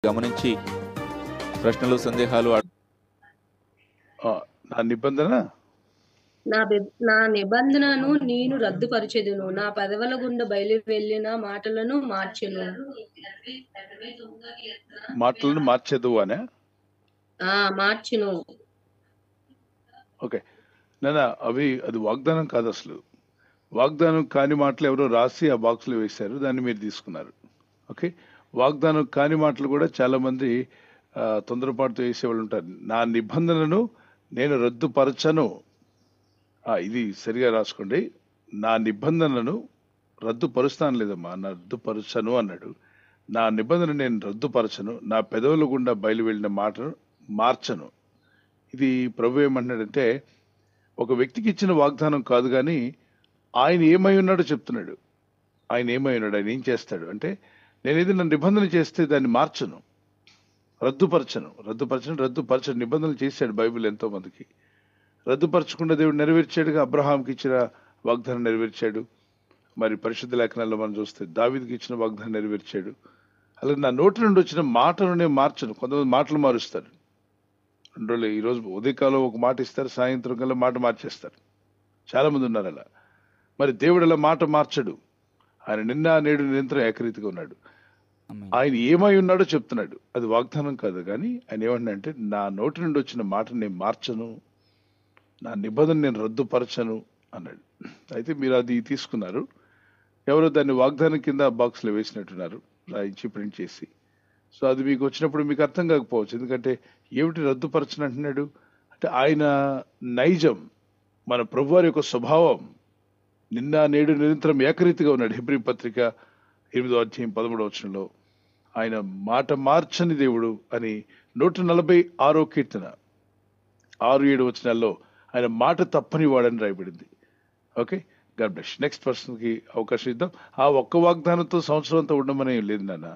గమనించి ప్రశ్నలు సందేహాలు నా నిబంధన నా నిబంధనను నేను రద్దుపరచెదను, నా పదవుల గుండా బయలు వెళ్ళిన మాటలను మార్చెదు అనే మార్చును. ఓకే నానా, అది వాగ్దానం కాదు. అసలు వాగ్దానం కాని మాటలు ఎవరో రాసి ఆ బాక్స్ లో వేశారు, దాన్ని మీరు తీసుకున్నారు. ఓకే, వాగ్దానం కాని మాటలు కూడా చాలా మంది తొందరపాటుతో వేసేవాళ్ళు ఉంటారు. నా నిబంధనను నేను రద్దుపరచను. ఇది సరిగా రాసుకోండి. నా నిబంధనను రద్దుపరుస్తాను లేదమ్మా, నా రద్దుపరచను అన్నాడు. నా నిబంధన నేను రద్దుపరచను, నా పెదవుల గుండా బయలు వెళ్ళిన మాటను మార్చను. ఇది ప్రభు ఏమంటున్నాడంటే, ఒక వ్యక్తికి ఇచ్చిన వాగ్దానం కాదు, కానీ ఆయన ఏమై ఉన్నాడో చెప్తున్నాడు. ఆయన ఏమై ఉన్నాడు, ఆయన ఏం చేస్తాడు అంటే, నేను ఏదైనా నిబంధన చేస్తే దాన్ని మార్చను, రద్దుపరచను. నిబంధనలు చేశాడు బైబిల్ ఎంతో మందికి. రద్దుపరచకుండా దేవుడు నెరవేర్చాడుగా. అబ్రహాంకి ఇచ్చిన వాగ్దానం నెరవేర్చాడు. మరి పరిశుద్ధ లేఖనాల్లో మనం చూస్తే దావీదుకి ఇచ్చిన వాగ్దానం నెరవేర్చాడు. అలాగే నా నోటి నుండి వచ్చిన మాటను నేను మార్చను. కొంతమంది మాటలు మారుస్తారు. 2 రోజులు, ఈరోజు ఉదయకాలం ఒక మాట ఇస్తారు, సాయంత్రం కల్లా మాట మార్చేస్తారు. చాలా మంది ఉన్నారు అలా. మరి దేవుడు అలా మాట మార్చడు. ఆయన నిన్న నేడు నిరంతరం ఏకరీతిగా ఉన్నాడు. ఆయన ఏమై ఉన్నాడో చెప్తున్నాడు. అది వాగ్దానం కాదు, కానీ ఆయన ఏమంటున్నాడంటే, నా నోటి నుండి వచ్చిన మాటను నేను మార్చను, నా నిబంధన నేను రద్దుపరచను అన్నాడు. అయితే మీరు అది తీసుకున్నారు. ఎవరో దాన్ని వాగ్దానం కింద బాక్స్లో వేసినట్టున్నారు, రాయించి ప్రింట్ చేసి. సో అది మీకు వచ్చినప్పుడు మీకు అర్థం కాకపోవచ్చు. ఎందుకంటే ఏమిటి రద్దుపరచను అంటున్నాడు అంటే, ఆయన నైజం, మన ప్రభువారి యొక్క స్వభావం నిన్న నేడు నిరంతరం ఏకరీతిగా ఉన్నాడు. హెబ్రీ పత్రిక 8వ అధ్యాయం 13వ వచనంలో ఆయన మాట మార్చని దేవుడు అని 146వ కీర్తన 6-7 వచనాల్లో ఆయన మాట తప్పని వాడని రాయబడింది. Okay, God bless. నెక్స్ట్ పర్సన్కి అవకాశం ఇద్దాం. ఆ ఒక్క వాగ్దానంతో సంవత్సరం అంతా ఉండమని లేదు నాన్న.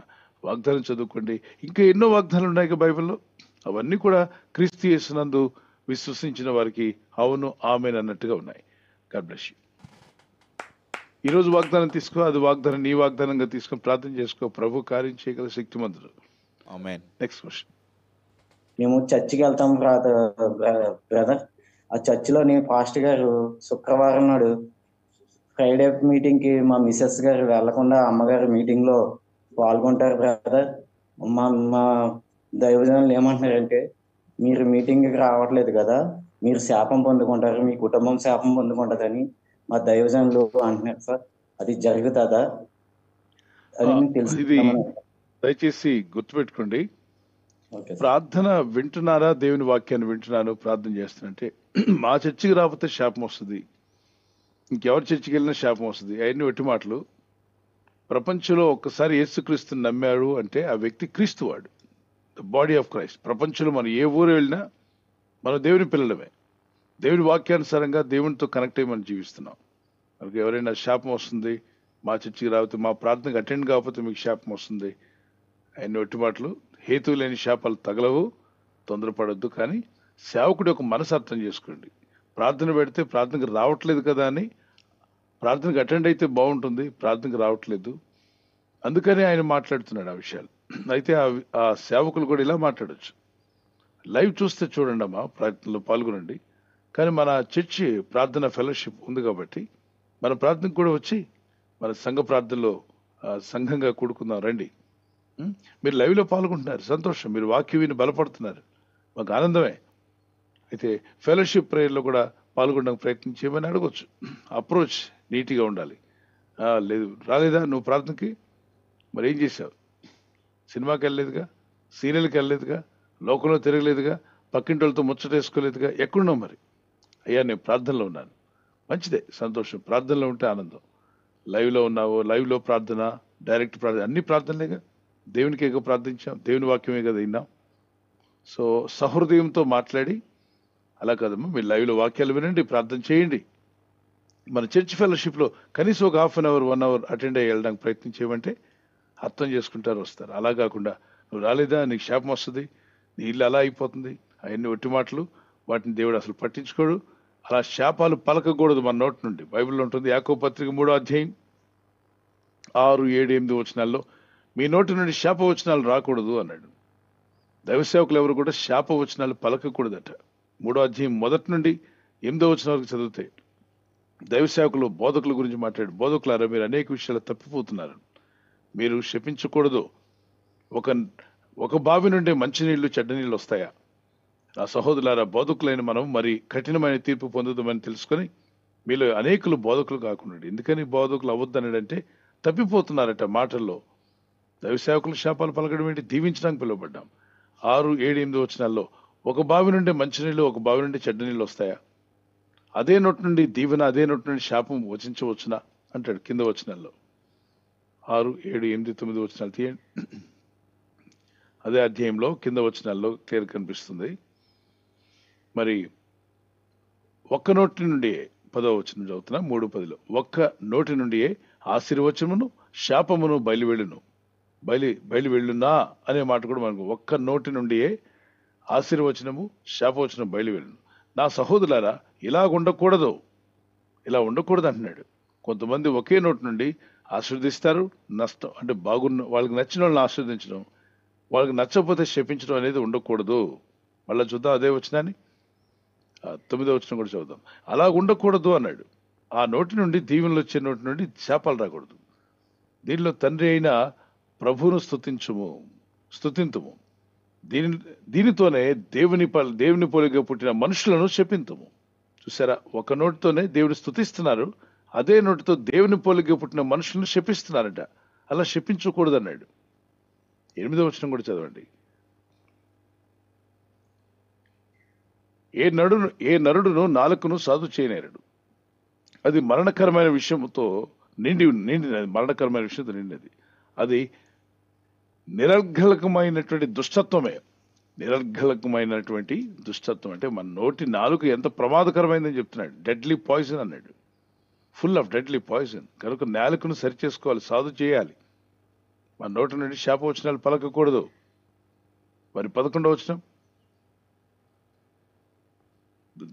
వాగ్దానం చదువుకోండి. ఇంకా ఎన్నో వాగ్దానాలు ఉన్నాయి బైబిల్లో. అవన్నీ కూడా క్రీస్తు యేసునందు విశ్వసించిన వారికి అవును ఆమేన్ అన్నట్టుగా ఉన్నాయి. God bless you. ఈరోజు వాగ్దానం తీసుకో, అది వాగ్దానం నీ వాగ్దానంగా తీసుకొని ప్రార్థన చేసుకో. ప్రభు కార్యం చేయగల శక్తిమంతుడు. ఆమేన్. Next question. మేము చర్చికి వెళ్తాం బ్రదర్. ఆ చర్చిలో నేను పాస్టర్ గారు శుక్రవారం నాడు ఫ్రైడే మీటింగ్ కి మా మిసెస్ గారు వెళ్లకుండా అమ్మగారు మీటింగ్ లో పాల్గొంటారు బ్రదర్. మా దైవజనులు ఏమంటున్నారంటే, మీరు మీటింగ్ కి రావట్లేదు కదా, మీరు శాపం పొందుకుంటారు, మీ కుటుంబం శాపం పొందుకుంటదని మా దైవజనులు అంటున్నారు సార్. అది జరుగుతుందా అని తెలుసు. దయచేసి గుర్తుపెట్టుకోండి, ప్రార్థన వింటున్నారా? దేవుని వాక్యాన్ని వింటున్నాను, ప్రార్థన చేస్తున్నంటే మా చర్చికి రాకపోతే శాపం వస్తుంది, ఇంకెవరి చర్చికి వెళ్ళినా శాపం వస్తుంది. అవన్నీ ఒట్టి మాటలు. ప్రపంచంలో ఒక్కసారి యేసుక్రీస్తుని నమ్మాడు అంటే ఆ వ్యక్తి క్రీస్తువాడు, ద బాడీ ఆఫ్ క్రైస్ట్. ప్రపంచంలో మనం ఏ ఊరు వెళ్ళినా మనం దేవుని పిల్లలమే. దేవుని వాక్యానుసారంగా దేవునితో కనెక్ట్ అయ్యి మనం జీవిస్తున్నాం. మనకి ఎవరైనా శాపం వస్తుంది, మా చర్చికి రాకపోతే, మా ప్రార్థనకు అటెండ్ కాకపోతే మీకు శాపం వస్తుంది, అవన్నీ ఒట్టి మాటలు. హేతు లేని శాపాలు తగలవు, తొందరపడొద్దు. కానీ సేవకుడి యొక్క మనసు అర్థం చేసుకోండి. ప్రార్థన పెడితే ప్రార్థనకు రావట్లేదు కదా అని, ప్రార్థనకు అటెండ్ అయితే బాగుంటుంది, ప్రార్థనకు రావట్లేదు, అందుకని ఆయన మాట్లాడుతున్నాడు ఆ విషయాలు. అయితే ఆ సేవకులు కూడా ఇలా మాట్లాడచ్చు. లైవ్ చూస్తే చూడండి అమ్మా, ప్రార్థనలో పాల్గొనండి. కానీ మన చర్చి ప్రార్థన ఫెలోషిప్ ఉంది కాబట్టి మన ప్రార్థనకు కూడా వచ్చి మన సంఘ ప్రార్థనలో సంఘంగా కూడుకుందాం రండి. మీరు లైవ్లో పాల్గొంటున్నారు, సంతోషం. మీరు వాక్యం విని బలపడుతున్నారు, మాకు ఆనందమే. అయితే ఫెలోషిప్ ప్రేయర్లో కూడా పాల్గొనడానికి ప్రయత్నం చేయమని అడగొచ్చు. అప్రోచ్ నీట్గా ఉండాలి. లేదు రాలేదా నువ్వు ప్రార్థనకి, మరి ఏం చేసావు? సినిమాకి వెళ్ళలేదుగా, సీరియల్కి వెళ్ళలేదుగా, లోకంలో తిరగలేదుగా, పక్కింటి వాళ్ళతో ముచ్చటేసుకోలేదుగా, ఎక్కడున్నావు? మరి అయ్యా నేను ప్రార్థనలో ఉన్నాను. మంచిదే, సంతోషం. ప్రార్థనలో ఉంటే ఆనందం. లైవ్లో ఉన్నావు, లైవ్లో ప్రార్థన, డైరెక్ట్ ప్రార్థన, అన్ని ప్రార్థనలేగా. దేవునికి ఏదో ప్రార్థించాం, దేవుని వాక్యమే కదా విన్నాం. సో సహృదయంతో మాట్లాడి, అలా కాదమ్మా మీరు లైవ్లో వాక్యాలు వినండి, ప్రార్థన చేయండి. మన చర్చ్ ఫెలోషిప్లో కనీసం ఒక 1/2 అవర్ 1 అవర్ అటెండ్ అయ్యి వెళ్ళడానికి ప్రయత్నం చేయమంటే అర్థం చేసుకుంటారు, వస్తారు. అలా కాకుండా నువ్వు రాలేదా నీకు శాపం వస్తుంది, నీ ఇల్లు అలా అయిపోతుంది, అవన్నీ ఒట్టి మాటలు. వాటిని దేవుడు అసలు పట్టించుకోడు. అలా శాపాలు పలకకూడదు మన నోటి నుండి. బైబిల్లో ఉంటుంది, యాకోబు పత్రిక 3వ అధ్యాయం 6, 7, 8 వచనాల్లో మీ నోటి నుండి శాప వచనాలు రాకూడదు అన్నాడు. దైవ సేవకులు ఎవరు కూడా శాపవచనాలు పలకకూడదట. 3వ అధ్యాయం 1 నుండి 8వ వచనం వరకు చదివితే దైవ సేవకులు బోధకుల గురించి మాట్లాడు. బోధకులారా, మీరు అనేక విషయాలు తప్పిపోతున్నారు, మీరు శపించకూడదు. ఒక బావి నుండి మంచి నీళ్లు చెడ్డ నీళ్ళు వస్తాయా? నా సహోదరులారా, బోధకులైన మనం మరి కఠినమైన తీర్పు పొందుదామని తెలుసుకొని మీలో అనేకులు బోధకులు కాకుండా. ఎందుకని బోధకులు అవ్వద్దనంటే తప్పిపోతున్నారట మాటల్లో. దైవ సేవకులు శాపాలు పలకడం ఏంటి? దీవించడానికి పిలువబడ్డాం. 6, 7, 8 వచనాల్లో ఒక బావి నుండి మంచినీళ్ళు, ఒక బావి నుండి చెడ్డ నీళ్ళు వస్తాయా? అదే నోటి నుండి దీవెన, అదే నోటి నుండి శాపం వచించవచ్చునా అంటాడు కింద వచనాల్లో. 6, 7, 8, 9 వచనాలు తీయండి. అదే అధ్యాయంలో కింద వచనాల్లో క్లియర్ కనిపిస్తుంది. మరి ఒక్క నోటి నుండి 10వ వచనం చదువుతున్నా, 3:10. ఒక్క నోటి నుండియే ఆశీర్వచనమును శాపమును బయలువెళ్ళునా అనే మాట కూడా మనకు. ఒక్క నోటి నుండియే ఆశీర్వచనము శాపవచనం బయలువెళ్ళును. నా సహోదరులారా, ఇలా ఉండకూడదు అంటున్నాడు. కొంతమంది ఒకే నోటి నుండి ఆశీర్వదిస్తారు, నష్టం అంటే వాళ్ళకి నచ్చిన వాళ్ళని ఆశీర్వదించడం, వాళ్ళకి నచ్చకపోతే శపించడం అనేది ఉండకూడదు. మళ్ళా చూద్దాం అదే వచనాన్ని, 9వ వచనం కూడా చదువుదాం. అలా ఉండకూడదు అన్నాడు. ఆ నోటి నుండి దీవెనలు వచ్చే నోటి నుండి శాపాలు రాకూడదు. దీనిలో తండ్రి అయిన ప్రభువును స్తుతింతుము. దీనితోనే దేవుని పోలిగా పుట్టిన మనుషులను శపింతుము. చూసారా, ఒక నోటితోనే దేవుని స్తుతిస్తున్నారు, అదే నోటితో దేవుని పోలిగా పుట్టిన మనుషులను శపిస్తున్నారట. అలా శపించకూడదు అన్నాడు. 8వ వచనం కూడా చదవండి. ఏ నరుడును నాలుకను సాధు చేయనేరడు, అది మరణకరమైన విషయంతో నిండినది. మరణకరమైన విషయంతో నిండినది. అది నిరర్ఘలకమైనటువంటి దుష్టత్వం అంటే మన నోటి నాలుక ఎంత ప్రమాదకరమైందని చెప్తున్నాడు. డెడ్లీ పాయిజన్ అన్నాడు, ఫుల్ ఆఫ్ డెడ్లీ పాయిజన్. కనుక నాలుకను సరి చేసుకోవాలి, సాధు చేయాలి. మన నోటి నుండి శాపవచనాలు పలకకూడదు. మరి 11వ వచనం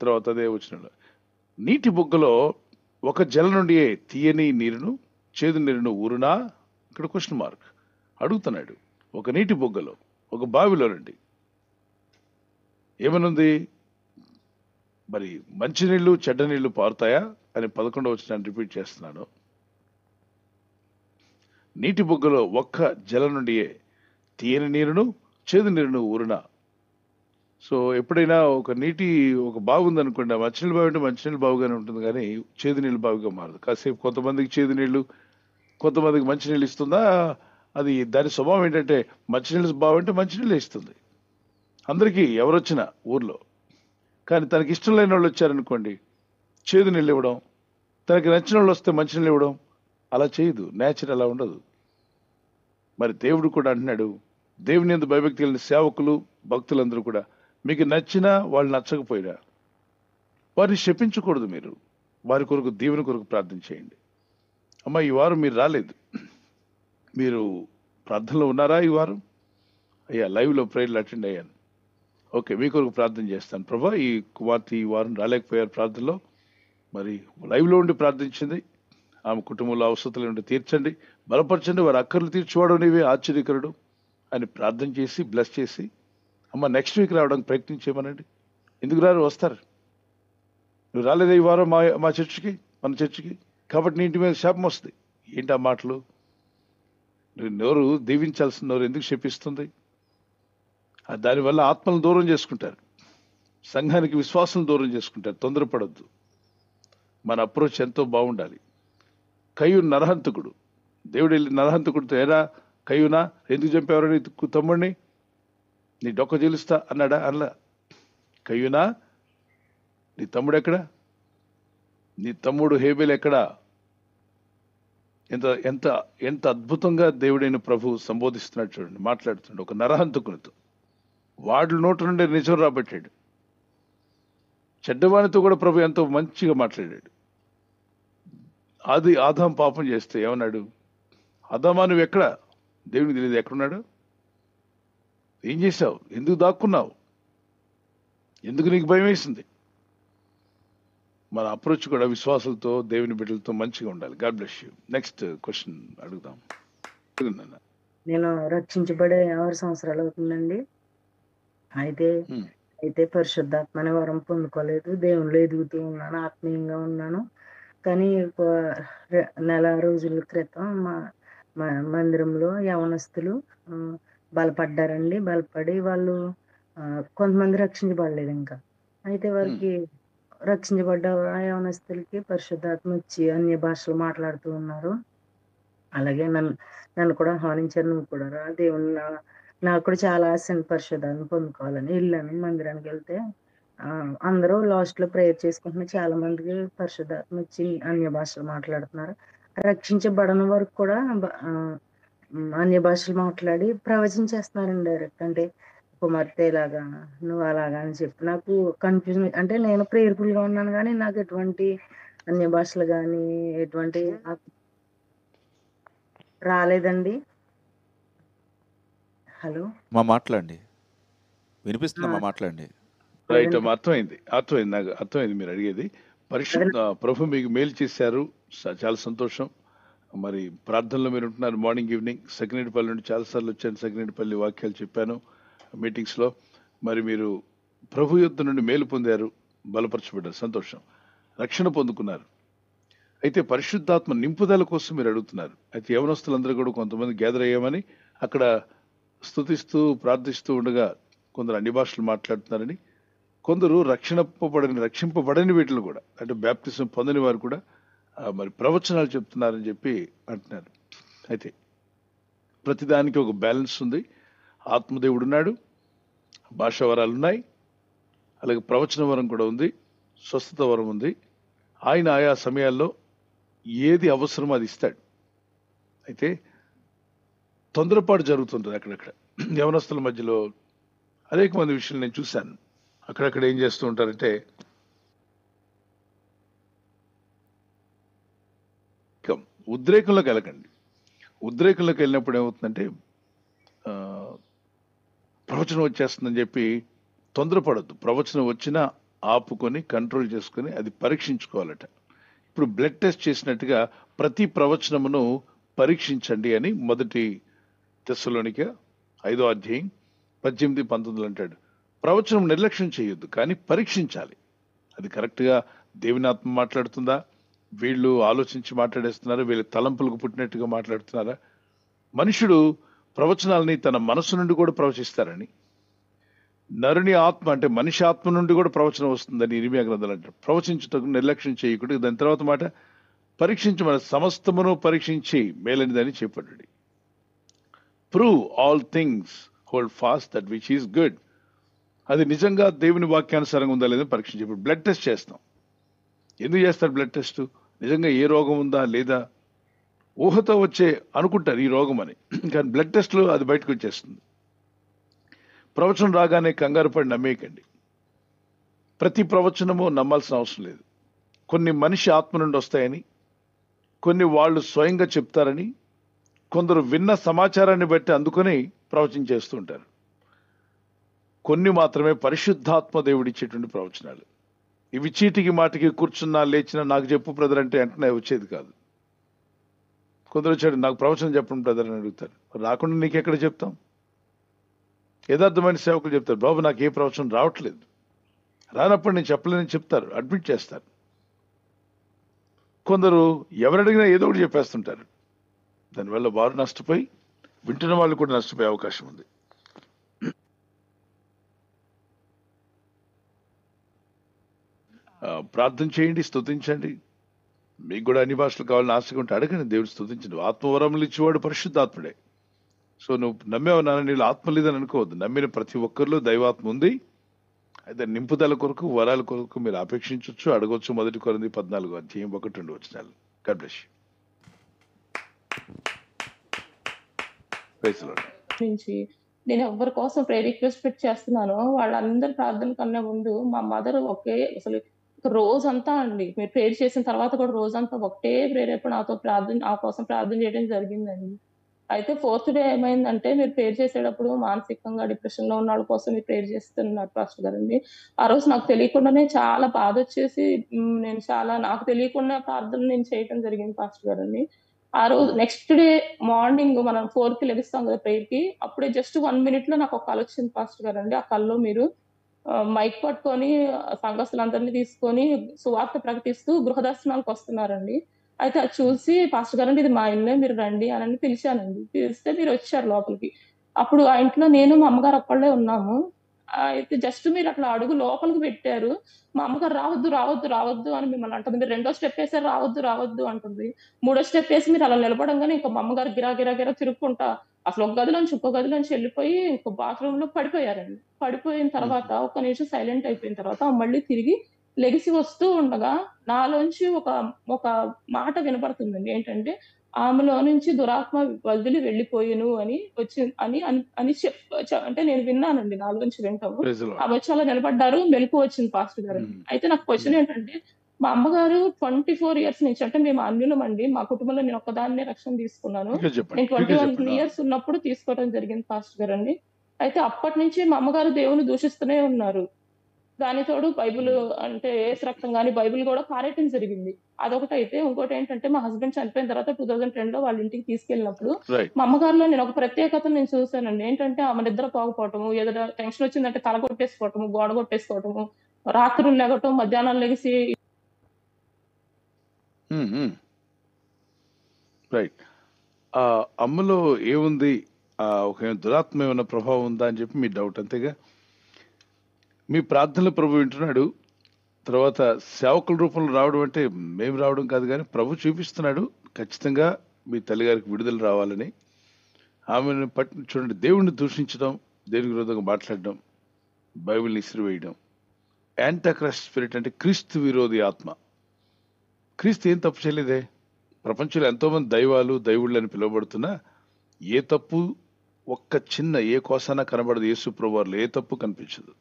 తర్వాత అదే వచనంలో, నీటి బుగ్గలో ఒక జల నుండి తీయని నీరును చేదు నీరును ఊరునా? ఇక్కడ క్వశ్చన్ మార్క్ అడుగుతున్నాడు. ఒక నీటి బుగ్గలో, ఒక బావిలో నుండి ఏమనుంది? మరి మంచి నీళ్లు చెడ్డ నీళ్లు పారుతాయా అని 11వ వచనాన్ని రిపీట్ చేస్తున్నాను. నీటి బుగ్గలో ఒక్క జల నుండి తీయని నీరును చేదు నీరును ఊరునా? సో ఎప్పుడైనా ఒక బావి ఉందనుకోండి, ఆ మంచినీళ్ళ బావి అంటే మంచినీళ్ళ బావిగానే ఉంటుంది, కానీ చేదు నీళ్ళ బావిగా మారదు. కాసేపు కొంతమందికి చేదు నీళ్లు, కొంతమందికి మంచినీళ్ళు ఇస్తుందా? అది దాని స్వభావం ఏంటంటే మంచినీళ్ళ బావి అంటే మంచినీళ్ళు ఇస్తుంది అందరికీ, ఎవరొచ్చినా ఊర్లో. కానీ తనకి ఇష్టం లేని వాళ్ళు వచ్చారనుకోండి, చేదు నీళ్ళు ఇవ్వడం, తనకి నచ్చిన వాళ్ళు వస్తే మంచినీళ్ళు ఇవ్వడం, అలా చేయదు. నేచర్ అలా ఉండదు. మరి దేవుడు కూడా అంటున్నాడు, దేవుని యందు భయభక్తి కలిగిన సేవకులు భక్తులందరూ కూడా మీకు నచ్చినా వాళ్ళు నచ్చకపోయినా వారిని శపించకూడదు. మీరు వారి కొరకు దేవుని కొరకు ప్రార్థన చేయండి. అమ్మ, ఈ వారం మీరు రాలేదు, మీరు ప్రార్థనలో ఉన్నారా? ఈ వారం అయ్యా లైవ్లో ప్రేయర్లు అటెండ్ అయ్యాను. ఓకే, మీ కొరకు ప్రార్థన చేస్తాను. ప్రభా, ఈ కుమార్తె ఈ వారం రాలేకపోయారు ప్రార్థనలో, మరి లైవ్లో ఉండి ప్రార్థించింది. ఆమె కుటుంబంలో అవసరాలు ఉండి తీర్చండి, బలపరచండి, వారి అక్కర్లు తీర్చువాడు నీవే, ఆశ్చర్యకరుడు అని ప్రార్థన చేసి బ్లెస్ చేసి, అమ్మ నెక్స్ట్ వీక్ రావడానికి ప్రయత్నం చేయమనండి. ఎందుకు రారు? వస్తారు. నువ్వు రాలేదా ఈ వారం మన చర్చికి, కాబట్టి నీ ఇంటి మీద శాపం వస్తుంది. ఏంటి ఆ మాటలు? నువ్వు నోరు దీవించాల్సిన నోరు ఎందుకు శపిస్తుంది? దానివల్ల ఆత్మలను దూరం చేసుకుంటారు, సంఘానికి విశ్వాసం దూరం చేసుకుంటారు. తొందరపడద్దు. మన అప్రోచ్ ఎంతో బాగుండాలి. కయ్యూను నరహంతకుడు, దేవుడు వెళ్ళి నరహంతకుడితో, ఏరా కయ్యూనా, ఎందుకు చంపేవారు నీ తమ్ముడిని, నీ డొక్క చెల్లిస్తా అన్నాడా? అలా, కయ్యూనా నీ తమ్ముడు ఎక్కడా? నీ తమ్ముడు హేబేలు ఎక్కడా? ఎంత ఎంత ఎంత అద్భుతంగా దేవుడైన ప్రభు సంబోధిస్తున్నాడు చూడండి, మాట్లాడుతున్నాడు ఒక నరహంతకునితో. వాడి నోటి నుండి నిజం రాబట్టాడు. చెడ్డవానితో కూడా ప్రభు ఎంతో మంచిగా మాట్లాడాడు. ఆదాం పాపం చేస్తే ఏమన్నాడు? ఆదామా నువ్వు ఎక్కడ? దేవునికి తెలియదు ఎక్కడున్నాడు? ఏం చేశావు? ఎందుకు దాక్కున్నావు? ఎందుకు నీకు భయం వేసింది? మన అప్రోచ్ కూడా విశ్వాసాలతో దేవుని బిడ్డలతో మంచిగా ఉండాలి. God bless you. Next question అడుగుదాం. నేను రక్షించబడే 6 సంవత్సరాలు అవుతుందండి. అయితే ఉమ్, అయితే పరిశుద్ధాత్మ అనే వరం పొందుకోలేదు. దేవునిలో ఎదుగుతూ ఉన్నాను, ఆత్మీయంగా ఉన్నాను. కానీ నెల రోజుల క్రితం మా మందిరంలో యవనస్తులు ఆ, బలపడ్డారండి. బలపడి వాళ్ళు కొంతమంది రక్షించబడలేదు ఇంకా. అయితే ఉమ్, వారికి రక్షించబడ్డ ఆ యవనస్తులకి పరిశుద్ధాత్మ వచ్చి అన్య భాషలు మాట్లాడుతూ ఉన్నారు. అలాగే నన్ను కూడా ఆహ్వానించారు. నువ్వు కూడా రా, దేవుని నాకు కూడా చాలా ఆశ అండి పరిశుద్ధాత్మ పొందుకోవాలని. వెళ్ళాను మందిరానికి. వెళ్తే అందరూ లాస్ట్ లో ప్రేయర్ చేసుకుంటున్నారు. చాలా మందికి పరిశుద్ధాత్మ వచ్చి అన్య భాషలు మాట్లాడుతున్నారు. రక్షించబడని వరకు కూడా అన్య భాషలు మాట్లాడి ప్రవచించేస్తున్నారండి డైరెక్ట్. అంటే కుమార్తె ఇలాగా, నువ్వు అలాగా అని చెప్పి నాకు కన్ఫ్యూజన్. అంటే నేను ప్రేయర్ఫుల్ గా ఉన్నాను, కానీ నాకు ఎటువంటి అన్య భాషలు కానీ ఎటువంటి రాలేదండి. హలో, మా మాట్లాడండి, వినిపిస్తుందమ్మా, మాట్లాడండి. రైట్ అమ్మా, అర్థమైంది నాకు అర్థమైంది మీరు అడిగేది. పరిశుద్ధ ప్రభు మీకు మేలు చేశారు, చాలా సంతోషం. మరి ప్రార్థనలో మీరు ఉంటున్నారు మార్నింగ్ ఈవినింగ్. సకినేటిపల్లి నుండి చాలాసార్లు వచ్చాను, సకినేటిపల్లి వాక్యాలు చెప్పాను మీటింగ్స్లో. మరి మీరు ప్రభు యుద్ధ నుండి మేలు పొందారు, బలపరచబడ్డారు, సంతోషం. రక్షణ పొందుకున్నారు. అయితే పరిశుద్ధాత్మ నింపుదల కోసం మీరు అడుగుతున్నారు. అయితే యవనస్తులందరూ కూడా కొంతమంది గ్యాదర్ అయ్యామని అక్కడ స్తుతిస్తూ ప్రార్థిస్తూ ఉండగా కొందరు అన్ని భాషలు మాట్లాడుతున్నారని, కొందరు రక్షింపబడని వీటిలో కూడా, అంటే బ్యాప్టిజం పొందని వారు కూడా మరి ప్రవచనాలు చెప్తున్నారని చెప్పి అంటున్నారు. అయితే ప్రతిదానికి ఒక బ్యాలెన్స్ ఉంది. ఆత్మదేవుడు ఉన్నాడు, భాషా వరాలు ఉన్నాయి, అలాగే ప్రవచన వరం కూడా ఉంది, స్వస్థత వరం ఉంది. ఆయన ఆయా సమయాల్లో ఏది అవసరమో అది ఇస్తాడు. అయితే తొందరపాటు జరుగుతుంటుంది అక్కడక్కడ యవనస్తుల మధ్యలో. అనేక మంది విషయాలు నేను చూశాను. అక్కడక్కడ ఏం చేస్తూ ఉంటారంటే, ఉద్రేకంలోకి వెళ్ళకండి. ఉద్రేకంలోకి వెళ్ళినప్పుడు ఏమవుతుందంటే ప్రవచనం వచ్చేస్తుందని చెప్పి తొందరపడద్దు. ప్రవచనం వచ్చినా ఆపుకొని కంట్రోల్ చేసుకొని అది పరీక్షించుకోవాలట. ఇప్పుడు బ్లడ్ టెస్ట్ చేసినట్టుగా ప్రతి ప్రవచనమును పరీక్షించండి అని 1 తెస్సలోనిక 5వ అధ్యాయం 18-19 అంటాడు. ప్రవచనం నిర్లక్ష్యం చేయొద్దు, కానీ పరీక్షించాలి. అది కరెక్ట్గా దేవుని ఆత్మ మాట్లాడుతుందా, వీళ్ళు ఆలోచించి మాట్లాడేస్తున్నారా, వీళ్ళ తలంపులకు పుట్టినట్టుగా మాట్లాడుతున్నారా? మనుషుడు ప్రవచనాలని తన మనసు నుండి కూడా ప్రవచిస్తారని, నరుని ఆత్మ అంటే మనిషి ఆత్మ నుండి కూడా ప్రవచనం వస్తుందని ఇర్మియా గ్రంథాలు అంటారు. ప్రవచించుటకు నిర్లక్ష్యం చేయకూడదు. దాని తర్వాత మాట, పరీక్షించమని సమస్తమును పరీక్షించి మేలనిదని చెప్పాడు. Prove all things, hold fast that which is good. అది నిజంగా దేవుని వాక్యానుసారంగా ఉందా లేదా పరీక్షించి. ఇప్పుడు బ్లడ్ టెస్ట్ చేస్తాం. ఎందుకు చేస్తారు బ్లడ్ టెస్ట్? నిజంగా ఏ రోగం ఉందా లేదా ఊహతో వచ్చే అనుకుంటారు ఈ రోగం అని, కానీ బ్లడ్ టెస్ట్లో అది బయటకు వచ్చేస్తుంది. ప్రవచనం రాగానే కంగారు పడి నమ్మేయకండి. ప్రతి ప్రవచనము నమ్మాల్సిన అవసరం లేదు. కొన్ని మనిషి ఆత్మ నుండి వస్తాయని, కొన్ని వాళ్ళు స్వయంగా చెప్తారని, కొందరు విన్న సమాచారాన్ని బట్టి అందుకొని ప్రవచనం చేస్తూ ఉంటారు. కొన్ని మాత్రమే పరిశుద్ధాత్మ దేవుడిచ్చేటువంటి ప్రవచనాలు. ఇవి చీటికి మాటికి కూర్చున్నా లేచినా నాకు చెప్పు బ్రదర్ అంటే వెంటనే వచ్చేది కాదు. కొందరు వచ్చాడు, నాకు ప్రవచనం చెప్పండి బ్రదర్ అని అడుగుతారు. రాకుండా నీకెక్కడ చెప్తాం? యథార్థమైన సేవకులు చెప్తారు, బాబు నాకు ఏ ప్రవచనం రావట్లేదు, రానప్పుడు నేను చెప్పలేదని చెప్తారు, అడ్మిట్ చేస్తారు. కొందరు ఎవరడిగినా ఏదో ఒకటి చెప్పేస్తుంటారు. దానివల్ల వారు నష్టపోయి వింటున్న వాళ్ళు కూడా నష్టపోయే అవకాశం ఉంది. ప్రార్థన చేయండి, స్తుతించండి. మీకు కూడా అన్ని భాషలు కావాలని ఆశగా ఉంటే అడగండి, దేవుడు స్తుతించండి. ఆత్మవరములు ఇచ్చేవాడు పరిశుద్ధాత్ముడే. సో నువ్వు నమ్మేవు నాన్న, నీళ్ళు ఆత్మ లేదని అనుకోవద్దు. నమ్మిన ప్రతి ఒక్కరిలో దైవాత్మ ఉంది. అయితే నింపుదల కొరకు, వరాల కొరకు మీరు అపేక్షించవచ్చు, అడగవచ్చు. 1 కొరింథీ 14 అధ్యాయం 1-2 వచనాలు. God bless you. Praise the Lord. నేను ఎవరి కోసం ప్రేయర్ రిక్వెస్ట్ పెట్టి చేస్తున్నానో వాళ్ళందరి ప్రార్థన కన్నా ముందు మా మదర్ అసలు రోజంతా అండి, మీరు ప్రేయర్ చేసిన తర్వాత కూడా రోజంతా ఒకటే ప్రేరేపణ నా కోసం ప్రార్థన చేయడం జరిగిందండి. అయితే 4th డే ఏమైందంటే, మీరు ప్రేయర్ చేసేటప్పుడు మానసికంగా డిప్రెషన్ లో ఉన్న వాళ్ళ కోసం మీరు ప్రేయర్ చేస్తున్నారు పాస్టర్ గారండి. ఆ రోజు నాకు తెలియకుండానే చాలా బాధ వచ్చేసి నాకు తెలియకుండా ప్రార్థన నేను చేయటం జరిగింది పాస్టర్ గారండి. ఆ రోజు నెక్స్ట్ డే మార్నింగ్ మనం 4కి లెగిస్తాం కదా ప్రేయర్కి, అప్పుడే జస్ట్ 1 minute లో నాకు ఒక కళ వచ్చింది పాస్టర్ గారు అండి. ఆ కళలో మీరు మైక్ పట్టుకొని సంఘస్థులందరినీ తీసుకొని సువార్త ప్రకటిస్తూ గృహదర్శనాలకు వస్తున్నారండి. అయితే అది చూసి పాస్టర్ గారండి ఇది మా ఇల్లే, మీరు రండి అని పిలిచానండి. పిలిస్తే మీరు వచ్చారు లోపలికి. అప్పుడు ఆ ఇంట్లో నేను మా అమ్మగారు ఒక్కళ్ళే ఉన్నాము. అయితే జస్ట్ మీరు అట్లా అడుగు లోపలికి పెట్టారు. మా అమ్మగారు రావద్దు రావద్దు రావద్దు అని మిమ్మల్ని అంటుంది. మీరు 2వ స్టెప్ వేసారు, రావద్దు రావద్దు అంటుంది. 3వ స్టెప్ వేసి మీరు అలా నిలబడంగానే ఇంకా మా అమ్మగారు గిరా గిరా గిరా తిరుక్కుంటా అసలు ఒక గదిలోంచి ఇంకో గదిలోంచి వెళ్ళిపోయి ఇంకో బాత్రూమ్ లో పడిపోయారండి. పడిపోయిన తర్వాత ఒక్క నిమిషం సైలెంట్ అయిపోయిన తర్వాత మళ్ళీ తిరిగి లెగిసి వస్తూ ఉండగా నాలోంచి ఒక ఒక మాట వినపడుతుందండి. ఏంటంటే ఆమెలో నుంచి దురాత్మ వదిలి వెళ్ళిపోయేను అని వచ్చి అని అని అంటే నేను విన్నానండి. నాలోంచి వింటాము. Praise the Lord. ఆమె వచ్చి అలా నిలబడ్డారు. మెలకు వచ్చింది పాస్టర్ గారు. అయితే నాకు క్వశ్చన్ ఏంటంటే మా అమ్మగారు 24 years నుంచి, అంటే మేము అన్యులం అండి. మా కుటుంబంలో నేను ఒక్కదాన్నే రక్షణ తీసుకున్నాను. ఇంకా చెప్పండి, నేను ఇంకా 21 చెప్పండి. years ఉన్నప్పుడు తీసుకోవడం జరిగింది పాస్టర్ గారు అండి. అయితే అప్పటి నుంచి మా అమ్మగారు దేవుని దూషిస్తూనే ఉన్నారు. దాని తోడు బైబిల్ అంటే ఏసు రక్తం గాని బైబిల్ కూడా పారేయటం జరిగింది. అదొకటైతే ఇంకోటి ఏంటంటే మా హస్బెండ్ చనిపోయిన తర్వాత 2010లో వాళ్ళ ఇంటికి తీసుకెళ్ళినప్పుడు రైట్. మా అమ్మగారిలో నేను ఒక ప్రత్యేకతను నేను చూశానండి. ఏంటంటే ఆమె నిద్ర పోకపోవటము, ఏదైనా టెన్షన్ వచ్చిందంటే తల కొట్టేసుకోవటము, గోడ కొట్టేసుకోవటము, రాత్రులు లెగటం, మధ్యాహ్నం లెగిసి రైట్. ఆ అమ్మలో ఏముంది, ఒక దురాత్మ ఏమైనా ప్రభావం ఉందా అని చెప్పి మీ డౌట్, అంతేగా? మీ ప్రార్థనలు ప్రభు వింటున్నాడు. తర్వాత సేవకుల రూపంలో రావడం అంటే మేము రావడం కాదు, కానీ ప్రభు చూపిస్తున్నాడు ఖచ్చితంగా మీ తల్లిగారికి విడుదల రావాలని. ఆమెను పట్టి చూడండి, దేవుణ్ణి దూషించడం, దేవుని విరోధంగా మాట్లాడడం, బైబిల్ని ఇసిరివేయడం. యాంటాక్రైస్ట్ స్పిరిట్ అంటే క్రీస్తు విరోధి ఆత్మ. క్రీస్తు ఏం తప్పు చేయలేదే. ప్రపంచంలో ఎంతోమంది దైవాలు దైవుళ్ళు అని పిలువబడుతున్నా ఏ తప్పు ఒక్క చిన్న ఏ కోసాన కనబడదు. యేసు ప్రభువారిలో ఏ తప్పు కనిపించదు.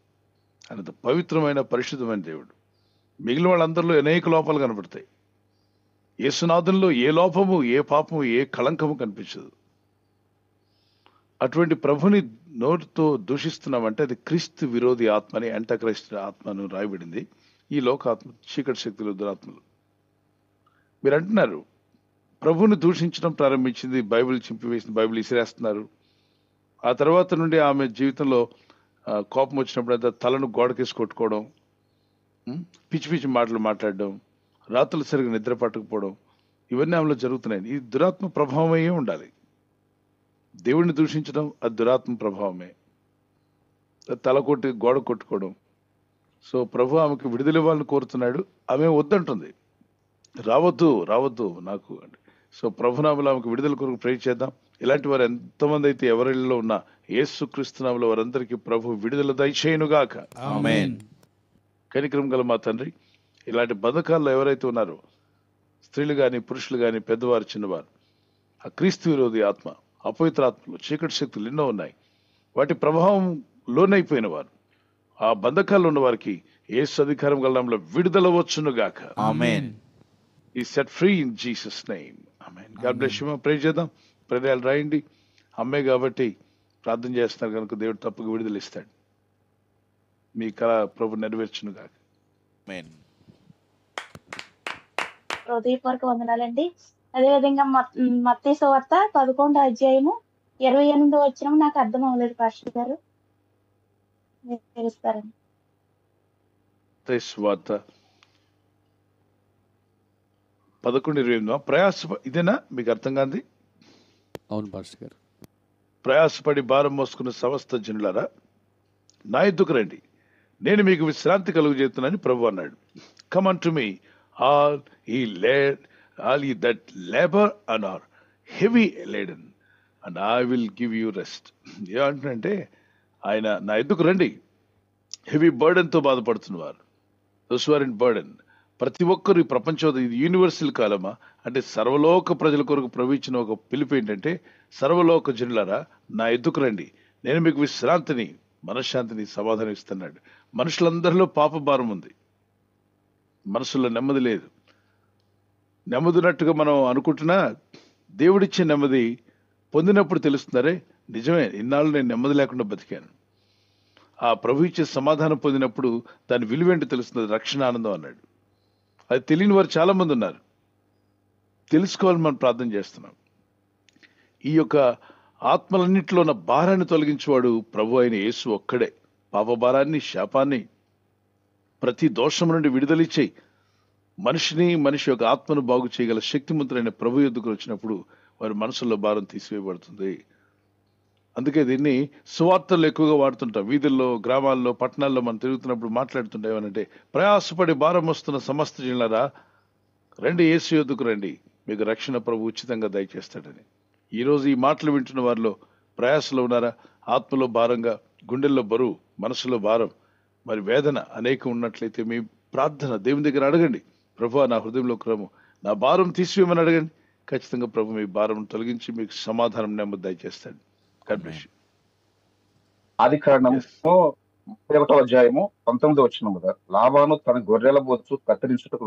అంత పవిత్రమైన పరిశుద్ధమైన దేవుడు. మిగిలిన వాళ్ళందరిలో అనేక లోపాలు కనబడతాయి. యేసునాథంలో ఏ లోపము, ఏ పాపము, ఏ కళంకము కనిపించదు. అటువంటి ప్రభుని నోటితో దూషిస్తున్నామంటే అది క్రీస్తు విరోధి ఆత్మని, యాంటాక్రైస్ట్ ఆత్మను రాయబడింది. ఈ లోకాత్మ, చీకటి శక్తులు, దురాత్మలు. మీరు అంటున్నారు ప్రభుని దూషించడం ప్రారంభించింది, బైబిల్ చింపివేసింది, బైబిల్ ఇసిరేస్తున్నారు. ఆ తర్వాత నుండి ఆమె జీవితంలో కోపం వచ్చినప్పుడు తలను గోడకేసి కొట్టుకోవడం, పిచ్చి పిచ్చి మాటలు మాట్లాడడం, రాత్రులు సరిగ్గా నిద్ర పట్టకపోవడం, ఇవన్నీ ఆమెలో జరుగుతున్నాయి. ఈ దురాత్మ ప్రభావమే ఉండాలి. దేవుడిని దూషించడం అది దురాత్మ ప్రభావమే. తల కొట్టి గోడ కొట్టుకోవడం. సో ప్రభు ఆమెకు విడుదల ఇవ్వాలని కోరుతున్నాడు. ఆమె వద్దంటుంది, రావద్దు రావద్దు నాకు అంటే. సో ప్రభునామలో ఆమెకు విడుదల కొరకు ప్రే చేద్దాం. ఇలాంటి వారు ఎంతమంది అయితే ఎవరిలో ఉన్నా యేసుక్రీస్తునామలో వారందరికీ ప్రభు విడుదల దయచేయునుగాక. ఆమేన్. కనికరం గల మా తండ్రి, ఇలాంటి బంధకాల్లో ఎవరైతే ఉన్నారో, స్త్రీలు కానీ పురుషులు కానీ, పెద్దవారు చిన్నవారు, ఆ క్రీస్తు విరోధి ఆత్మ, అపవిత్ర ఆత్మలు, చీకటి శక్తులు ఎన్నో ఉన్నాయి. వాటి ప్రభావం లోనైపోయిన వారు, ఆ బంధకాల్లో ఉన్న వారికి యేసు అధికారం గల నామములో విడుదల వచ్చునుగాక. ఆమేన్. ఈ set free in Jesus name. Amen. God bless you. Pray చేద్దాం. ప్రజలు రాయండి. అమ్మే కాబట్టి ప్రార్థన చేస్తున్నారు కనుక దేవుడు తప్పక విడుదల ఇస్తాడు. మీ కళ ప్రభు నెరవేర్చునుగాక. ఆమేన్. హృదయపూర్వక వందనాలండి. అదేవిధంగా మత్తయి సువార్త 11:28 నాకు అర్థం అవ్వలేదు పాస్టర్ గారు, మీరు తెలుస్తారండి. మత్తయి సువార్త 11:28 ప్రయాస, ఇదేనా మీకు అర్థం కాంది? అవును పాస్టర్ గారు. ప్రయాసపడి భారం మోసుకున్న సమస్త జనులారా నా ఎద్దుకు రండి, నేను మీకు విశ్రాంతి కలుగు చేస్తున్నానని ప్రభు అన్నాడు. Come on to me all ye that labor and are heavy laden and I will give you rest. ఏమంటున్నంటే ఆయన నా ఎద్దుకు రండి, heavy బర్డెన్తో బాధపడుతున్నవారు, those who are in burden. ప్రతి ఒక్కరు ఈ ప్రపంచంలో, ఇది యూనివర్సల్ కాలమా అంటే సర్వలోక ప్రజల కొరకు ప్రవచించిన ఒక పిలుపు ఏంటంటే, సర్వలోక జనులారా నా ఎద్దుకు రండి, నేను మీకు విశ్రాంతిని, మనశ్శాంతిని, సమాధానం ఇస్తున్నాడు. మనుషులందరిలో పాప భారం ఉంది, మనసులో నెమ్మది లేదు. నెమ్మదినట్టుగా మనం అనుకుంటున్నా దేవుడిచ్చే నెమ్మది పొందినప్పుడు తెలుస్తున్నారే, నిజమే ఇన్నాళ్ళు నేను నెమ్మది లేకుండా బతికాను. ఆ ప్రభు ఇచ్చే సమాధానం పొందినప్పుడు దాని విలువేంటో తెలుస్తుంది. రక్షణ ఆనందం అన్నాడు. అది తెలియని వారు చాలా మంది ఉన్నారు. తెలుసుకోవాలని మనం ప్రార్థన చేస్తున్నాం. ఈ యొక్క ఆత్మలన్నింటిలో ఉన్న భారాన్ని తొలగించేవాడు ప్రభు అయిన యేసు ఒక్కడే. పాప భారాన్ని, శాపాన్ని, ప్రతి దోషం నుండి విడుదలిచ్చి మనిషి యొక్క ఆత్మను బాగు చేయగల శక్తిమంతుడైన ప్రభు యొద్దకు వచ్చినప్పుడు వారి మనసుల్లో భారం తీసివేయబడుతుంది. అందుకే దీన్ని సువార్తలు ఎక్కువగా వాడుతుంటాం. వీధుల్లో, గ్రామాల్లో, పట్టణాల్లో మనం తిరుగుతున్నప్పుడు మాట్లాడుతుంటాం. ఏమనంటే, ప్రయాసపడి భారం వస్తున్న సమస్త జనులారా రండి, యేసు యొద్దకు రండి, మీకు రక్షణ ప్రభు ఉచితంగా దయచేస్తాడని. ఈరోజు ఈ మాటలు వింటున్న వారిలో ప్రయాసలో ఉన్నారా? ఆత్మలో భారంగా, గుండెల్లో బరువు, మనసులో భారం, మరి వేదన అనేకం ఉన్నట్లయితే మీ ప్రార్థన దేవుని దగ్గర అడగండి. ప్రభువా, నా హృదయంలో క్రమం, నా భారం తీసివేయమని అడగండి. ఖచ్చితంగా ప్రభు మీ భారం తొలగించి మీకు సమాధానం, నెమ్మది దయచేస్తాడు. ఆది కాండము 31వ అధ్యాయము 19వ వచనం కదా, లాబాను తన గొర్రెల బొచ్చు కత్తిరించుటకు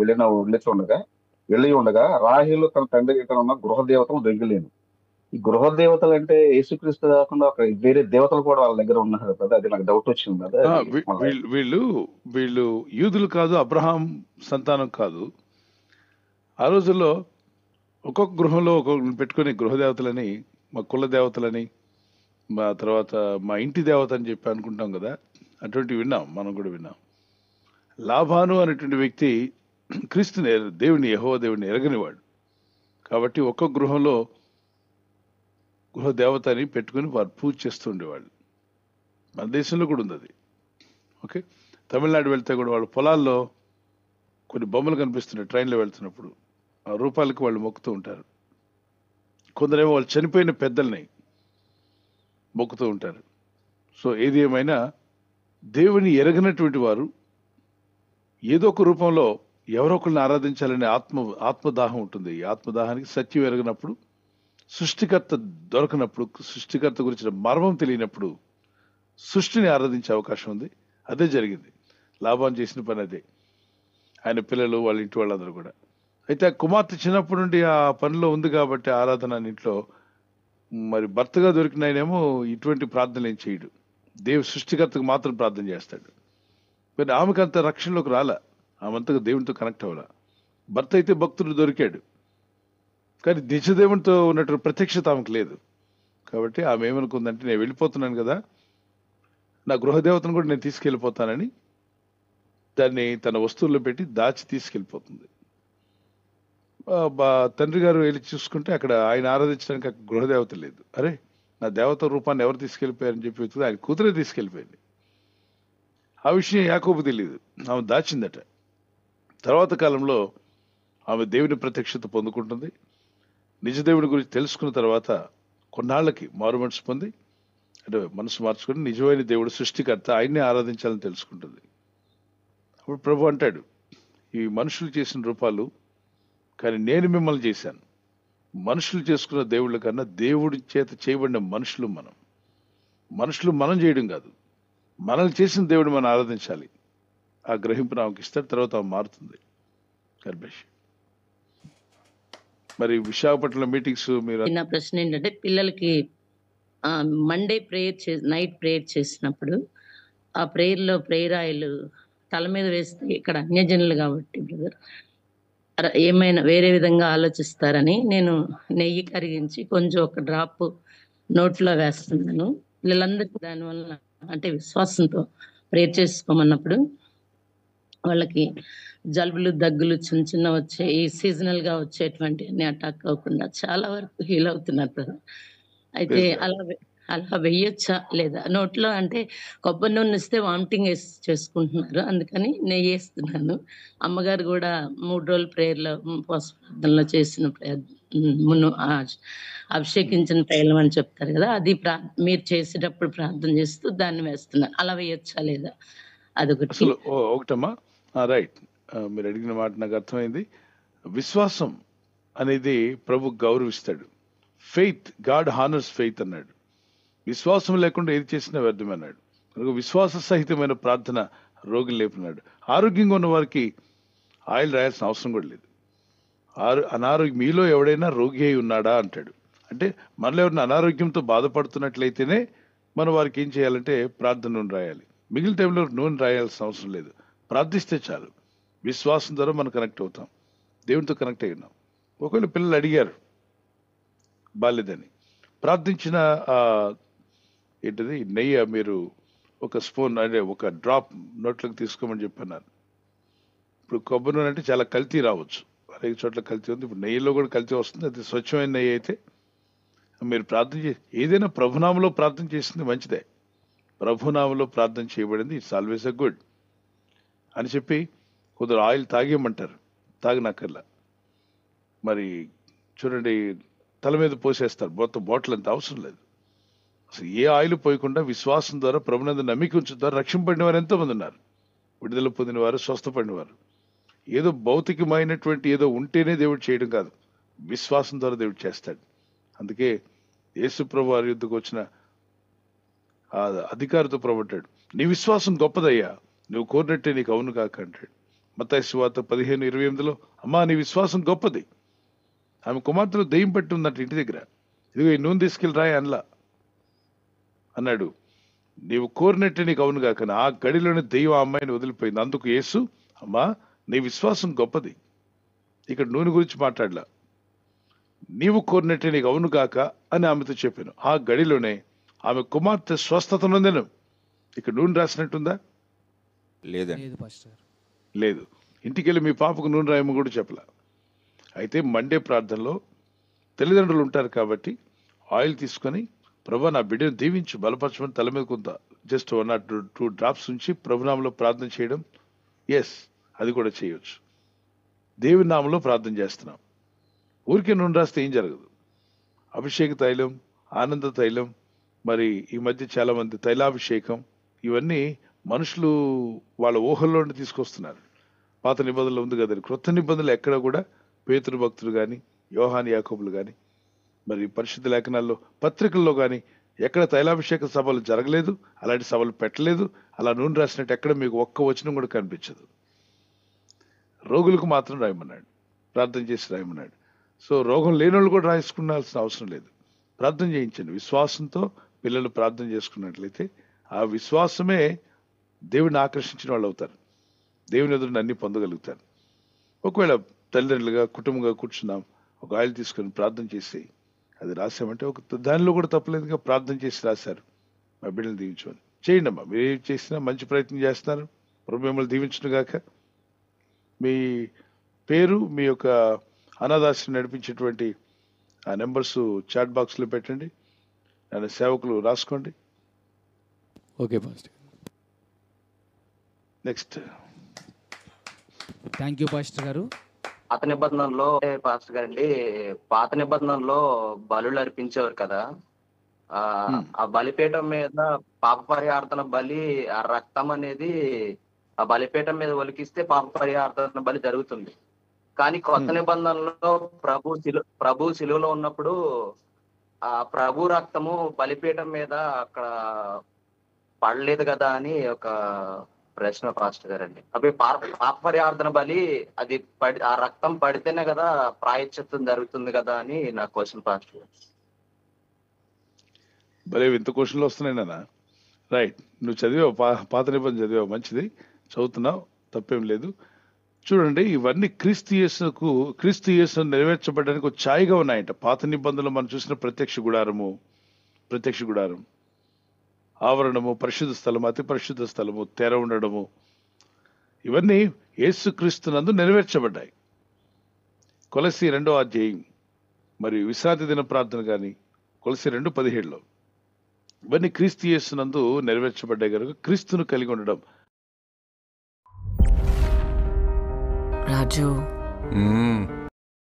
వెళ్ళి ఉండగా రాహేలు తన తండ్రి దగ్గర ఉన్న గృహదేవతలు దొంగిలేను. ఈ గృహదేవతలు అంటే యేసుక్రీస్తు కాకుండా ఒక వేరే దేవతలు కూడా వాళ్ళ దగ్గర ఉన్నారు కదా, అది నాకు డౌట్ వచ్చింది కదా. వీళ్ళు యూదులు కాదు, అబ్రహాం సంతానం కాదు. ఆ రోజుల్లో ఒక్కొక్క గృహంలో ఒక్కొక్క పెట్టుకుని గృహదేవతలని, మా కుల దేవతలని, మా తర్వాత మా ఇంటి దేవత అని చెప్పి అనుకుంటాం కదా, అటువంటివి విన్నాం, మనం కూడా విన్నాం. లాబాను అనేటువంటి వ్యక్తి క్రీస్తుని, దేవుని, యెహోవా దేవుడిని ఎరగనివాడు. కాబట్టి ఒక్కొక్క గృహంలో గృహ దేవతని పెట్టుకుని వారు పూజ చేస్తూ ఉండేవాళ్ళు. మన దేశంలో కూడా ఉంది అది. ఓకే, తమిళనాడు వెళ్తే కూడా వాళ్ళ పొలాల్లో కొన్ని బొమ్మలు కనిపిస్తున్నాయి. ట్రైన్లో వెళ్తున్నప్పుడు ఆ రూపాలకి వాళ్ళు మొక్కుతూ ఉంటారు. కొందరేమో వాళ్ళు చనిపోయిన పెద్దల్ని మొక్కుతూ ఉంటారు. సో ఏది ఏమైనా దేవుని ఎరగనటువంటి వారు ఏదో ఒక రూపంలో ఎవరో ఒకరిని ఆరాధించాలనే ఆత్మదాహం ఉంటుంది. ఈ ఆత్మదాహానికి సత్యం ఎరగనప్పుడు, సృష్టికర్త దొరకనప్పుడు, సృష్టికర్త గురించిన మర్మం తెలియనప్పుడు సృష్టిని ఆరాధించే అవకాశం ఉంది. అదే జరిగింది. లాభం చేసిన పని అదే. ఆయన పిల్లలు, వాళ్ళ ఇంటి వాళ్ళందరూ కూడా. అయితే ఆ కుమార్తె చిన్నప్పటి నుండి ఆ పనిలో ఉంది కాబట్టి ఆరాధన ఇంట్లో, మరి భర్తగా దొరికిన ఆయనేమో ఇటువంటి ప్రార్థనలు ఏం చేయడు. సృష్టికర్తకు మాత్రం ప్రార్థన చేస్తాడు. మరి ఆమెకు అంత రక్షణలోకి రాలా, ఆమెంతగా దేవునితో కనెక్ట్ అవ్వాలా. భర్త అయితే భక్తుడు దొరికాడు, కానీ నిజదేవునితో ఉన్నటువంటి ప్రత్యక్షత ఆమెకు లేదు. కాబట్టి ఆమె ఏమనుకుందంటే, నేను వెళ్ళిపోతున్నాను కదా, నా గృహదేవతను కూడా నేను తీసుకెళ్ళిపోతానని దాన్ని తన వస్తువుల్లో పెట్టి దాచి తీసుకెళ్ళిపోతుంది. తండ్రి గారు వెళ్ళి చూసుకుంటే అక్కడ ఆయన ఆరాధించడానికి గృహదేవత లేదు. అరే, నా దేవత రూపాన్ని ఎవరు తీసుకెళ్ళిపోయారని చెప్పి వెతుకుతే ఆయన కూతురే తీసుకెళ్ళిపోయింది. ఆ విషయం యాకోబు తెలియదు, ఆమె దాచిందట. తర్వాత కాలంలో ఆమె దేవుని ప్రత్యక్షత పొందుకుంటుంది. నిజ దేవుడి గురించి తెలుసుకున్న తర్వాత కొన్నాళ్ళకి మారు మనసు పొంది, అంటే మనసు మార్చుకుని నిజమైన దేవుడు సృష్టికర్త, ఆయన్నే ఆరాధించాలని తెలుసుకుంటుంది. అప్పుడు ప్రభు అంటాడు, ఈ మనుషులు చేసిన రూపాలు కానీ నేను మిమ్మల్ని చేశాను. మనుషులు చేసుకున్న దేవుళ్ళ కన్నా దేవుడి చేత చేయబడిన మనుషులు మనం చేయడం కాదు, మనల్ని చేసిన దేవుడు మనం ఆరాధించాలి. ఆ గ్రహింపు ఆమెకి ఇస్తాడు. తర్వాత ఆమె మారుతుంది. గర్భేష్. మరి విశాఖపట్నం మీటింగ్స్ మీరు, నా ప్రశ్న ఏంటంటే, పిల్లలకి మండే నైట్ ప్రేయర్ చేసినప్పుడు ఆ ప్రేయర్లో ప్రేయర్ ఆయిల్ తల మీద వేస్తే ఇక్కడ అన్యజనులు కాబట్టి బ్రదర్ ఏమైనా వేరే విధంగా ఆలోచిస్తారని నేను నెయ్యి కరిగించి కొంచెం ఒక డ్రాప్ నోట్లో వేస్తున్నాను. పిల్లలందరికీ దానివల్ల అంటే విశ్వాసంతో ప్రేయర్ చేసుకోమన్నప్పుడు వాళ్ళకి జలుబులు, దగ్గులు చిన్న వచ్చే, ఈ సీజనల్ గా వచ్చేటువంటి అన్ని అటాక్ అవ్వకుండా చాలా వరకు హీల్ అవుతున్నారు కదా. అయితే అలా వెయ్యొచ్చా లేదా? నోట్లో అంటే కొబ్బరి నూనె ఇస్తే వామిటింగ్ చేసుకుంటున్నారు, అందుకని నెయ్యి వేస్తున్నాను. అమ్మగారు కూడా 3 రోజుల ప్రేయర్లో ప్రార్థనలో చేసిన అభిషేకించిన తైలం అని చెప్తారు కదా, అది మీరు చేసేటప్పుడు ప్రార్థన చేస్తూ దాన్ని వేస్తున్నారు. అలా వేయొచ్చా లేదా? అదొకటి. ఒకటమ్మా, రైట్, మీరు అడిగిన మాట నాకు అర్థమైంది. విశ్వాసం అనేది ప్రభు గౌరవిస్తాడు. ఫెయిత్, గాడ్ హానర్స్ ఫెయిత్ అన్నాడు. విశ్వాసం లేకుండా ఏది చేసినా వ్యర్థమన్నాడు. కనుక విశ్వాస సహితమైన ప్రార్థన రోగులు లేపున్నాడు. ఆరోగ్యంగా ఉన్న వారికి ఆయిల్ రాయాల్సిన అవసరం కూడా లేదు. అనారోగ్యం మీలో ఎవడైనా రోగి అయి ఉన్నాడా అంటాడు. అంటే మనలో ఎవరైనా అనారోగ్యంతో బాధపడుతున్నట్లయితేనే మనం వారికి ఏం చేయాలంటే ప్రార్థన నూనె రాయాలి. మిగిలిన టైంలో నూనె రాయాల్సిన అవసరం లేదు. ప్రార్థిస్తే చాలు. విశ్వాసం ద్వారా మనం కనెక్ట్ అవుతాం, దేవునితో కనెక్ట్ అయి ఉన్నాం. ఒకవేళ పిల్లలు అడిగారు బాలేదని, ప్రార్థించిన ఏంటిది నెయ్యి మీరు ఒక స్పూన్ అంటే ఒక డ్రాప్ నోట్లోకి తీసుకోమని చెప్పన్నాను. ఇప్పుడు కొబ్బరి నూనె అంటే చాలా కల్తీ రావచ్చు, అనేక చోట్ల కల్తీ ఉంది. ఇప్పుడు నెయ్యిలో కూడా కల్తీ వస్తుంది. అది స్వచ్ఛమైన నెయ్యి అయితే మీరు ప్రార్థన చేసి ఏదైనా ప్రభునామంలో ప్రార్థన చేసింది మంచిదే. ప్రభునామంలో ప్రార్థన చేయబడింది, ఇట్స్ ఆల్వేస్ ఎ గుడ్ అని చెప్పి కొందరు ఆయిల్ తాగేయమంటారు, తాగినక్కర్లా. మరి చూడండి, తల మీద పోసేస్తారు మొత్తం బాటిల్ అంత అవసరం లేదు. అసలు ఏ ఆయిల్ పోయకుండా విశ్వాసం ద్వారా ప్రభునందు నమ్మిక ఉంచడం ద్వారా రక్షింపడిన వారు ఎంతోమంది ఉన్నారు. విడుదల పొందిన వారు, స్వస్థపడిన వారు. ఏదో భౌతికమైనటువంటి ఏదో ఉంటేనే దేవుడు చేయడం కాదు, విశ్వాసం ద్వారా దేవుడు చేస్తాడు. అందుకే యేసు ప్రభు వారి యుద్ధకు వచ్చిన ఆ అధికారితో ప్రభట్టాడు, నీ విశ్వాసం గొప్పదయ్యా, నువ్వు కోరినట్టే నీకు అవును కాక అంటాడు. మత్తయి సువార్త 15:28 అమ్మా నీ విశ్వాసం గొప్పది. ఆమె కుమార్తెలో దెయ్యం పెట్టి ఉందంట ఇంటి దగ్గర, ఇదిగో ఈ నూనె తీసుకెళ్ళి రాయి అనలా అన్నాడు. నీవు కోరినట్టే నీకు అవును కాక. ఆ గడిలోనే దెయ్యం ఆ అమ్మాయిని వదిలిపోయింది. అందుకు యేసు అమ్మా నీ విశ్వాసం గొప్పది. ఇక్కడ నూనె గురించి మాట్లాడలా, నీవు కోరినట్టే నీకు అవును కాక అని ఆమెతో చెప్పాను. ఆ గడిలోనే ఆమె కుమార్తె స్వస్థత నొందెను. ఇక్కడ నూనె రాసినట్టుందా? లేదండి, లేదు. ఇంటికెళ్ళి మీ పాపకు నూనె రాయమని కూడా చెప్పలా. అయితే మండే ప్రార్థనలో తల్లిదండ్రులు ఉంటారు కాబట్టి ఆయిల్ తీసుకొని ప్రభా నా బిడ్డను దీవించు బలపరచమని తల మీద కొంత జస్ట్ 1 or 2 drops ఉంచి ప్రభునామంలో ప్రార్థన చేయడం, ఎస్ అది కూడా చేయొచ్చు. దేవుని నామంలో ప్రార్థన చేస్తున్నాం, ఊరికే నూనె రాస్తే ఏం జరగదు. అభిషేక తైలం, ఆనంద తైలం, మరి ఈ మధ్య చాలా మంది తైలాభిషేకం, ఇవన్నీ మనుషులు వాళ్ళ ఊహల్లోనే తీసుకొస్తున్నారు. పాత నిబంధనలు ఉంది కదండి, క్రొత్త నిబంధనలు ఎక్కడ కూడా పేతురు భక్తులు కానీ యోహాను యాకోబులు కానీ మరి పరిశుద్ధ లేఖనాల్లో పత్రికల్లో కానీ ఎక్కడ తైలాభిషేక సభలు జరగలేదు, అలాంటి సభలు పెట్టలేదు. అలా నూనె రాసినట్టు ఎక్కడ మీకు ఒక్క వచనం కూడా కనిపించదు. రోగులకు మాత్రం రాయమన్నాడు, ప్రార్థన చేసి రాయమన్నాడు. సో రోగం లేని వాళ్ళు కూడా రాయించుకున్నాల్సిన అవసరం లేదు. ప్రార్థన చేయించండి. విశ్వాసంతో పిల్లలు ప్రార్థన చేసుకున్నట్లయితే ఆ విశ్వాసమే దేవుడిని ఆకర్షించిన వాళ్ళు అవుతారు, దేవుని ఎదురుని అన్ని పొందగలుగుతారు. ఒకవేళ తల్లిదండ్రులుగా కుటుంబంగా కూర్చున్నాం, ఒక ఆయిల్ తీసుకొని ప్రార్థన చేసి అది రాసామంటే ఒక దానిలో కూడా తప్పలేదుగా, ప్రార్థన చేసి రాశారు మా బిడ్డలు దీవించమని. చేయండి అమ్మా, మీరు ఏం చేసినా మంచి ప్రయత్నం చేస్తున్నారు. ప్రభు మిమ్మల్ని దీవించును గాక. మీ పేరు, మీ యొక్క అనాథాశ్రమం నడిపించేటువంటి ఆ నెంబర్స్ చాట్ బాక్స్లో పెట్టండి, నన్ను సేవకులు రాసుకోండి. Okay pastor. Next. Thank you pastor గారు. పాత నిబంధనలో పాస్టర్ గారండి, పాత నిబంధనలో బలులు అర్పించేవారు కదా, ఆ బలిపీఠం మీద పాప పరిహార్థన బలి, ఆ రక్తం అనేది ఆ బలిపీఠం మీద ఒలికిస్తే పాప పరిహార్థన బలి జరుగుతుంది. కానీ కొత్త నిబంధనలో ప్రభు శిలువలో ఉన్నప్పుడు ఆ ప్రభు రక్తము బలిపీఠం మీద అక్కడ పడలేదు కదా అని ఒక ప్రశ్న పాస్టర్ గారండి. అవి పాప పరిహార్థన బలి అది ఆ రక్తం పడితేనే కదా ప్రాయశ్చిత్తం జరుగుతుంది కదా అని నా క్వశ్చన్ పాస్టర్ గారు. భలే ఇంత క్వశ్చన్లు వస్తున్నాయి నాన్న. రైట్, నువ్వు చదివావు, పాత నిబంధన చదివావు, మంచిది, చదువుతున్నావు, తప్పేం లేదు. చూడండి, ఇవన్నీ క్రీస్తు యేసును నెరవేర్చబడడానికి ఒక ఛాయగా ఉన్నాయంట. పాత నిబంధనలు మనం చూసిన ప్రత్యక్ష గుడారం, ఆవరణము, పరిశుద్ధ స్థలము, అతి పరిశుద్ధ స్థలము, తెర ఉండడము, ఇవన్నీ యేసుక్రీస్తునందు నెరవేర్చబడ్డాయి. కొలసి 2వ అధ్యాయం మరియు విశ్రాంతి దిన ప్రార్థన కానీ కొలసి 2:17 ఇవన్నీ క్రీస్తు యేసునందు నెరవేర్చబడ్డాయి కనుక క్రీస్తును కలిగి ఉండడం. రాజు